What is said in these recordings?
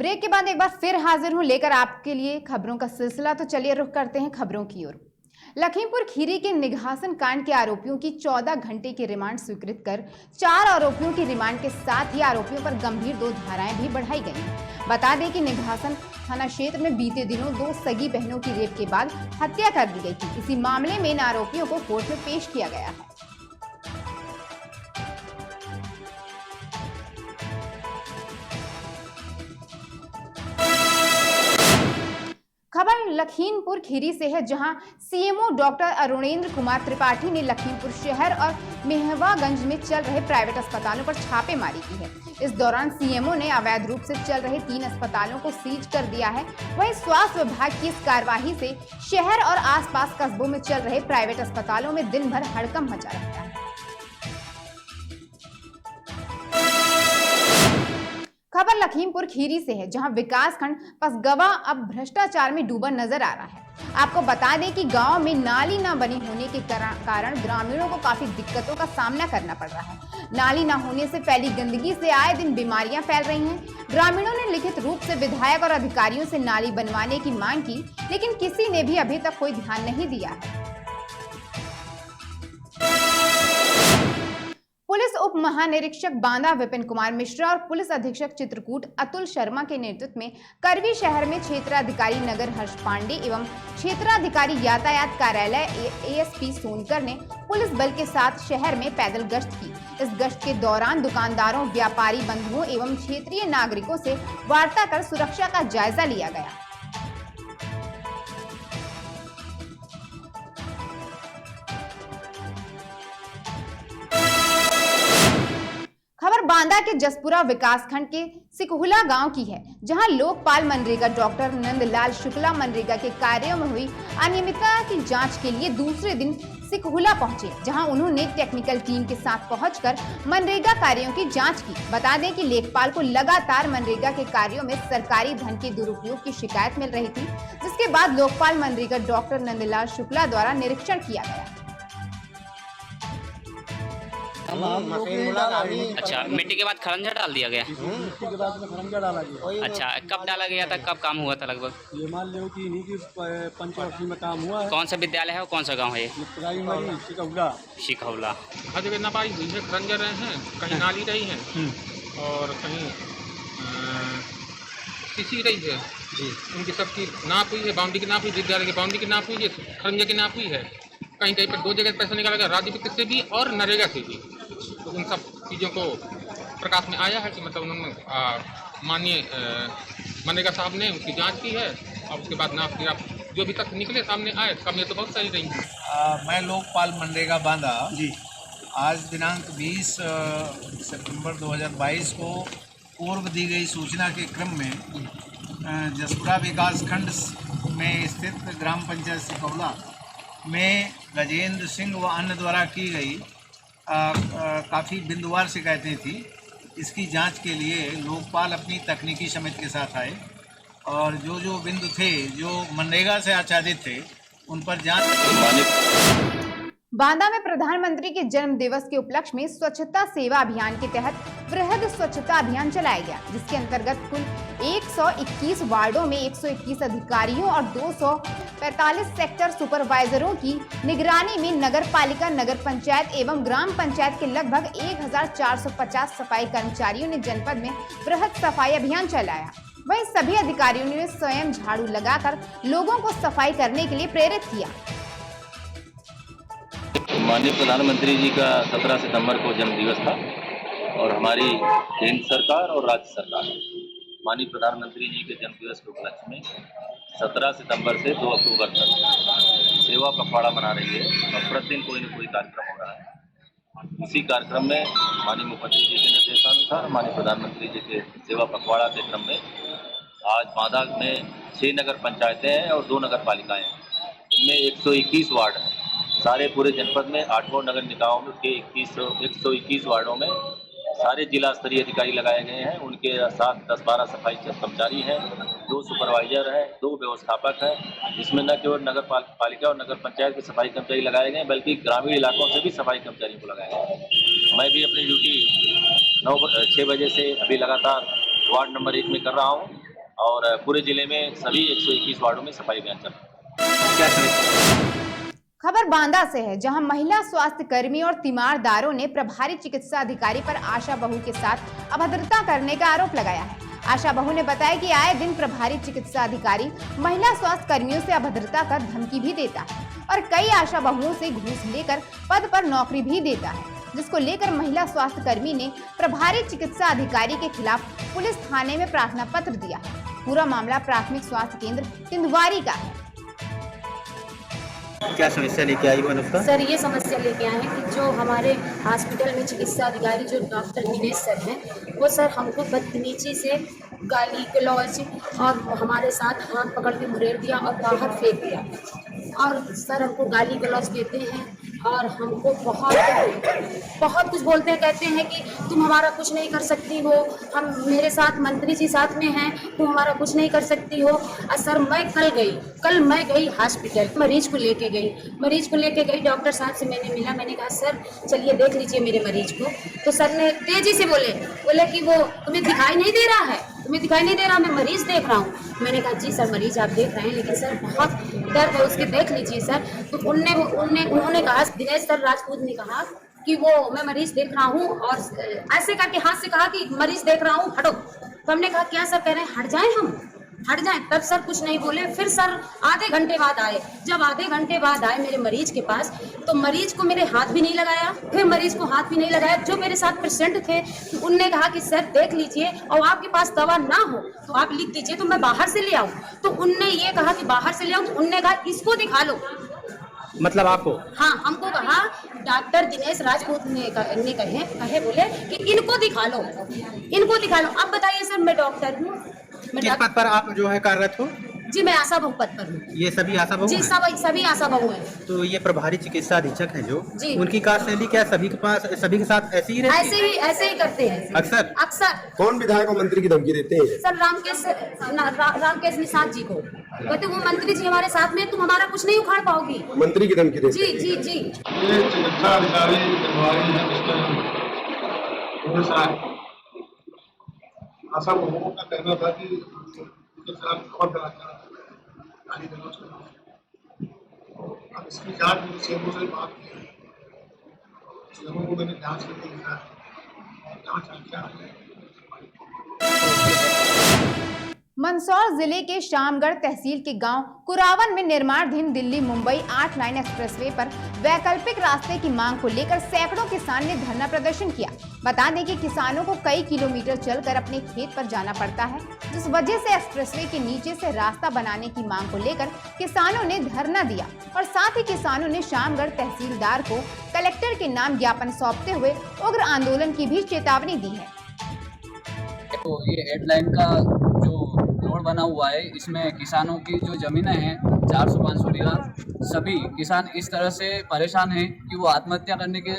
Break के बाद एक बार फिर हाजिर हूं लेकर आपके लिए खबरों का सिलसिला। तो चलिए रुख करते हैं खबरों की ओर। लखीमपुर खीरी के निघासन कांड के आरोपियों की 14 घंटे की रिमांड स्वीकृत कर 4 आरोपियों की रिमांड के साथ ही आरोपियों पर गंभीर 2 धाराएं भी बढ़ाई गई हैं। बता दें कि निघासन थाना क्षेत्र में बीते दिनों 2 सगी बहनों की रेप के बाद हत्या कर दी गई थी। इसी मामले में इन आरोपियों को कोर्ट में पेश किया गया है। खबर लखीमपुर खीरी से है, जहां सीएमओ डॉक्टर अरुणेंद्र कुमार त्रिपाठी ने लखीमपुर शहर और मेहवागंज में चल रहे प्राइवेट अस्पतालों पर छापेमारी की है। इस दौरान सीएमओ ने अवैध रूप से चल रहे 3 अस्पतालों को सीज कर दिया है। वहीं स्वास्थ्य विभाग की इस कार्यवाही से शहर और आसपास कस्बों में चल रहे प्राइवेट अस्पतालों में दिन भर हड़कंप मचा रहता है। खबर लखीमपुर खीरी से है, जहां विकासखंड पसगवा अब भ्रष्टाचार में डूबा नजर आ रहा है। आपको बता दें कि गांव में नाली न बनी होने के कारण ग्रामीणों को काफी दिक्कतों का सामना करना पड़ रहा है। नाली न होने से फैली गंदगी से आए दिन बीमारियां फैल रही हैं। ग्रामीणों ने लिखित रूप से विधायक और अधिकारियों से नाली बनवाने की मांग की, लेकिन किसी ने भी अभी तक कोई ध्यान नहीं दिया है। पुलिस उप महानिरीक्षक बांदा विपिन कुमार मिश्रा और पुलिस अधीक्षक चित्रकूट अतुल शर्मा के नेतृत्व में करवी शहर में क्षेत्राधिकारी नगर हर्ष पांडे एवं क्षेत्राधिकारी यातायात कार्यालय एएसपी सोनकर ने पुलिस बल के साथ शहर में पैदल गश्त की। इस गश्त के दौरान दुकानदारों, व्यापारी बंधुओं एवं क्षेत्रीय नागरिकों से वार्ता कर सुरक्षा का जायजा लिया गया। खबर बांदा के जसपुरा विकासखंड के सिकहुला गांव की है, जहां लोकपाल मनरेगा डॉक्टर नंदलाल शुक्ला मनरेगा के कार्यों में हुई अनियमितता की जांच के लिए दूसरे दिन सिकहुला पहुंचे, जहां उन्होंने टेक्निकल टीम के साथ पहुंचकर मनरेगा कार्यों की जांच की। बता दें कि लेखपाल को लगातार मनरेगा के कार्यों में सरकारी धन के दुरुपयोग की शिकायत मिल रही थी, जिसके बाद लोकपाल मनरेगा डॉक्टर नंदलाल शुक्ला द्वारा निरीक्षण किया गया। अच्छा, मिट्टी के बाद खरंजा डाल दिया गया। मिट्टी के बाद में खरंजा डाला गया। अच्छा, कब डाला गया था, कब काम हुआ था लगभग? ये मान लो कि इन्हीं की पंचवर्षीय में काम हुआ है। कौन सा विद्यालय है और कौन सा गांव है ये? शिकहुला। हर जगह नपाई हुई है, खरंजा रहे हैं, कहीं नाली रही है और कहीं सीसी रही है जी। उनकी सबकी नाप हुई है, बाउंड्री की नाप हुई, विद्यालय की बाउंड्री की नाप हुई है, खरंजा की नाप हुई है। कहीं कहीं पर 2 जगह पैसा निकाला गया, राज्य वित्त से भी और नरेगा से भी। तो उन सब चीज़ों को प्रकाश में आया है कि मतलब उन्होंने माननीय मनरेगा साहब ने उनकी जांच की है और उसके बाद नाप दिया। जो भी तक निकले सामने आए, कमियाँ तो बहुत सारी रही हैं। मैं लोकपाल मनरेगा बांदा जी आज दिनांक 20 सितंबर 2022 को पूर्व दी गई सूचना के क्रम में जसपुरा विकासखंड में स्थित ग्राम पंचायत सिकहुला में गजेंद्र सिंह व अन्य द्वारा की गई काफ़ी बिंदुवार शिकायतें थी। इसकी जांच के लिए लोकपाल अपनी तकनीकी समिति के साथ आए और जो बिंदु थे जो मनरेगा से आच्छादित थे उन पर जांच। बांदा में प्रधानमंत्री के जन्म दिवस के उपलक्ष्य में स्वच्छता सेवा अभियान के तहत वृहद स्वच्छता अभियान चलाया गया, जिसके अंतर्गत कुल 121 वार्डों में 121 अधिकारियों और 245 सेक्टर सुपरवाइजरों की निगरानी में नगर पालिका, नगर पंचायत एवं ग्राम पंचायत के लगभग 1450 सफाई कर्मचारियों ने जनपद में वृहद सफाई अभियान चलाया। वहीं सभी अधिकारियों ने स्वयं झाड़ू लगाकर लोगों को सफाई करने के लिए प्रेरित किया। माननीय प्रधानमंत्री जी का 17 सितंबर को जन्म दिवस था और हमारी केंद्र सरकार और राज्य सरकार माननीय प्रधानमंत्री जी के जन्म दिवस के उपलक्ष्य में 17 सितंबर से 2 अक्टूबर तक सेवा पखवाड़ा मना रही है और प्रतिदिन कोई न कोई कार्यक्रम हो रहा है। इसी कार्यक्रम में माननीय मुख्यमंत्री जी के निर्देशानुसार माननीय प्रधानमंत्री जी के सेवा पखवाड़ा के क्रम में आज बांदा में 6 नगर पंचायतें हैं और 2 नगर पालिकाएँ हैं। इनमें 121 वार्ड हैं। सारे पूरे जनपद में 8 नगर निकायों के 121 वार्डों में सारे जिला स्तरीय अधिकारी लगाए गए हैं। उनके साथ 10-12 सफाई कर्मचारी हैं, 2 सुपरवाइजर हैं, 2 व्यवस्थापक हैं, जिसमें न केवल नगर पालिका और नगर पंचायत के सफाई कर्मचारी लगाए गए बल्कि ग्रामीण इलाकों से भी सफाई कर्मचारियों को लगाया गया है। मैं भी अपनी ड्यूटी 6 बजे से अभी लगातार वार्ड नंबर 1 में कर रहा हूँ और पूरे जिले में सभी 121 वार्डों में सफाई अभियान चल रहा है। खबर बांदा से है, जहां महिला स्वास्थ्य कर्मी और तीमारदारों ने प्रभारी चिकित्सा अधिकारी पर आशा बहू के साथ अभद्रता करने का आरोप लगाया है। आशा बहू ने बताया कि आए दिन प्रभारी चिकित्सा अधिकारी महिला स्वास्थ्य कर्मियों से अभद्रता कर धमकी भी देता है और कई आशा बहुओं से घूस लेकर पद पर नौकरी भी देता है, जिसको लेकर महिला स्वास्थ्य कर्मी ने प्रभारी चिकित्सा अधिकारी के खिलाफ पुलिस थाने में प्रार्थना पत्र दिया है। पूरा मामला प्राथमिक स्वास्थ्य केंद्र तिंदवारी का है। क्या समस्या लेके आई हो नुस्खा? सर ये समस्या लेके आए हैं कि जो हमारे हॉस्पिटल में चिकित्सा अधिकारी जो डॉक्टर दिनेश सर हैं, वो सर हमको बदतमीजी से गाली गलौज और हमारे साथ हाथ पकड़ के मुरेर दिया और बाहर फेंक दिया। और सर हमको गाली गलौज देते हैं और हमको बहुत कुछ बोलते हैं, कहते हैं कि तुम हमारा कुछ नहीं कर सकती हो, हम मेरे साथ मंत्री जी साथ में हैं, तुम हमारा कुछ नहीं कर सकती हो। और सर मैं कल मैं गई हॉस्पिटल, मरीज को लेके गई डॉक्टर साहब से मैंने मिला, मैंने कहा सर चलिए देख लीजिए मेरे मरीज को। तो सर ने तेजी से बोले कि वो तुम्हें दिखाई नहीं दे रहा, मैं मरीज देख रहा हूँ। मैंने कहा जी सर मरीज आप देख रहे हैं, लेकिन सर बहुत दर्द है उसके, देख लीजिए सर। तो उन्होंने कहा, दिनेश सर राजपूत ने कहा कि वो मैं मरीज देख रहा हूँ और ऐसे करके हाथ से कहा कि मरीज देख रहा हूँ हटो। तो हमने कहा क्या सर कह रहे हैं, हट जाएं। तब सर कुछ नहीं बोले। फिर सर आधे घंटे बाद आए। जब आधे घंटे बाद आए मेरे मरीज के पास, तो मरीज को मेरे हाथ भी नहीं लगाया, फिर मरीज को हाथ भी नहीं लगाया। जो मेरे साथ पेशेंट थे तो उनने कहा कि सर देख लीजिए और आपके पास दवा ना हो तो आप लिख दीजिए तो मैं बाहर से ले आऊँ। तो उनने ये कहा कि बाहर से ले आऊँ, तो उनने कहा इसको दिखा लो। मतलब आपको? हाँ, हमको कहा डॉक्टर दिनेश राजपूत ने कहे बोले कि इनको दिखा लो। अब बताइए सर मैं डॉक्टर हूँ, किस पद पर आप जो है कार्यरत हो? जी मैं आशा बहु पद पर हूँ। ये सभी आशा बहु जी हैं? सभी आशा बहु हैं। तो ये प्रभारी चिकित्सा अधीक्षक हैं जो जी। उनकी कार्यशैली क्या सभी के साथ ऐसी ही रहती है? ऐसे ही करते हैं अक्सर। कौन विधायक और मंत्री की धमकी देते हैं? सर रामकेश निषाद जी को कहते वो मंत्री जी हमारे साथ में, तुम हमारा कुछ नहीं उखाड़ पाओगी। मंत्री की धमकी देते हैं? जी ये चिकित्सा अधिकारी आशा बहुओं का कहना था कि अब इसकी जांच मुझे सीएमओ से बात की है, सीएमओ को मैंने जांच करके लिखा है, जांच क्या है। मंदसौर जिले के शामगढ़ तहसील के गांव कुरावन में निर्माणाधीन दिल्ली मुंबई 8 लाइन एक्सप्रेसवे पर वैकल्पिक रास्ते की मांग को लेकर सैकड़ों किसान ने धरना प्रदर्शन किया। बता दें कि किसानों को कई किलोमीटर चलकर अपने खेत पर जाना पड़ता है, जिस वजह से एक्सप्रेसवे के नीचे से रास्ता बनाने की मांग को लेकर किसानों ने धरना दिया और साथ ही किसानों ने शामगढ़ तहसीलदार को कलेक्टर के नाम ज्ञापन सौंपते हुए उग्र आंदोलन की भी चेतावनी दी है। तो ये 8 लाइन का जो रोड बना हुआ है, इसमें किसानों की जो ज़मीनें हैं 400-500 बीघा, सभी किसान इस तरह से परेशान हैं कि वो आत्महत्या करने के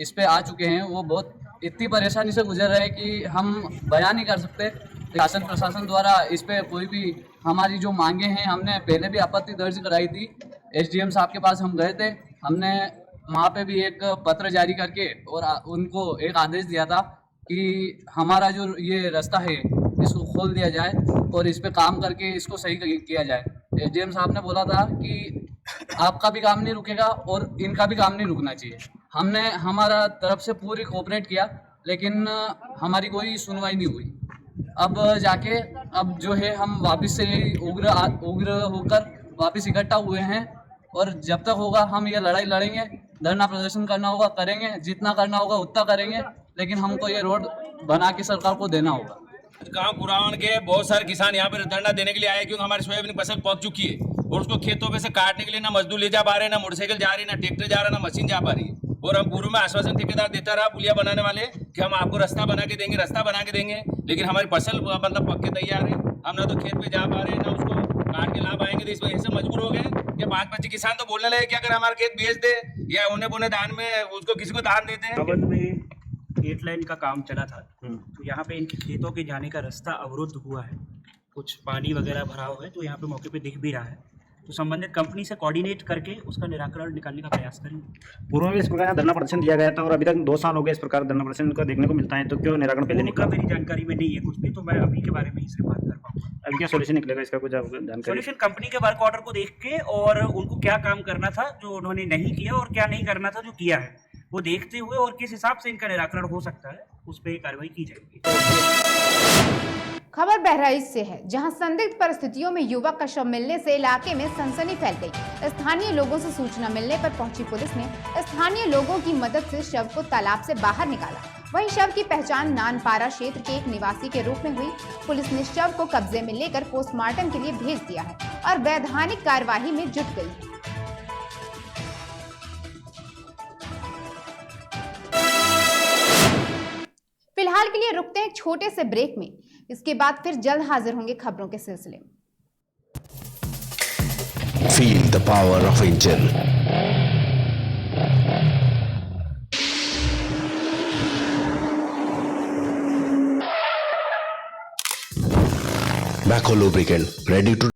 इस पे आ चुके हैं। वो बहुत इतनी परेशानी से गुजर रहे हैं कि हम बयान नहीं कर सकते। शासन प्रशासन द्वारा इस पे कोई भी हमारी जो मांगे हैं, हमने पहले भी आपत्ति दर्ज कराई थी। SDM साहब के पास हम गए थे, हमने वहाँ पे भी एक पत्र जारी करके और उनको एक आदेश दिया था कि हमारा जो ये रास्ता है इसको खोल दिया जाए और इस पे काम करके इसको सही किया जाए। SDM साहब ने बोला था कि आपका भी काम नहीं रुकेगा और इनका भी काम नहीं रुकना चाहिए। हमने हमारा तरफ से पूरी कोऑपरेट किया, लेकिन हमारी कोई सुनवाई नहीं हुई। अब जो है हम वापस से उग्र होकर वापस इकट्ठा हुए हैं और जब तक होगा हम ये लड़ाई लड़ेंगे, धरना प्रदर्शन करना होगा करेंगे, जितना करना होगा उतना करेंगे, लेकिन हमको ये रोड बना के सरकार को देना होगा। गांव कुरावन के बहुत सारे किसान यहाँ पर धरना देने के लिए आए, क्योंकि हमारी सोयाबीन की फसल पक चुकी है और उसको खेतों पे से काटने के लिए ना मजदूर ले जा पा रहे, ना मोटरसाइकिल जा रही, ना ट्रैक्टर जा रहा, ना मशीन जा पा रही है। और हम पूर्व में आश्वासन ठेकेदार देता रहा पुलिया बनाने वाले कि हम आपको रास्ता बना के देंगे, लेकिन हमारी फसल मतलब पक के तैयार है। हम ना तो खेत पे जा पा रहे, ना उसको काट के ला पाएंगे। तो इस वजह से मजबूर हो गए कि 5-25 किसान तो बोलने लगे कि अगर हमारा खेत बेच दे या उन्हें पुणे दान में उसको किसी को दान देते हैं। 8 लाइन का काम चला था, तो यहाँ पे इनके खेतों के जाने का रास्ता अवरुद्ध हुआ है। कुछ पानी वगैरह भरा हुआ है, तो यहाँ पे मौके पे दिख भी रहा है। तो संबंधित कंपनी से कोऑर्डिनेट करके उसका निराकरण निकालने का प्रयास करेंगे। पूर्व में इस प्रकार धरना प्रदर्शन दिया गया था और अभी तक 2 साल हो गए इस प्रकार धरना प्रदर्शन को देखने को मिलता है, तो क्यों निराकरण पहले उनका मेरी जानकारी में नहीं है कुछ भी, तो मैं अभी के बारे में ही सिर्फ बात कर पाऊंगा। अभी क्या सोल्यूशन निकलेगा इसका, कुछ जानकारी? सोल्यूशन कंपनी के वर्क ऑर्डर को देख के और उनको क्या काम करना था जो उन्होंने नहीं किया और क्या नहीं करना था जो किया है, वो देखते हुए और किस हिसाब से इनका निराकरण हो सकता है उस पर कार्रवाई की जाएगी। खबर बहराइच से है, जहां संदिग्ध परिस्थितियों में युवक का शव मिलने से इलाके में सनसनी फैल गई। स्थानीय लोगों से सूचना मिलने पर पहुंची पुलिस ने स्थानीय लोगों की मदद से शव को तालाब से बाहर निकाला। वहीं शव की पहचान नानपारा क्षेत्र के एक निवासी के रूप में हुई। पुलिस ने शव को कब्जे में लेकर पोस्टमार्टम के लिए भेज दिया है और वैधानिक कार्यवाही में जुट गई। फिलहाल के लिए रुकते हैं एक छोटे से ब्रेक में, इसके बाद फिर जल्द हाजिर होंगे खबरों के सिलसिले में। Feel the power of engine. Backhoe lubricant ready to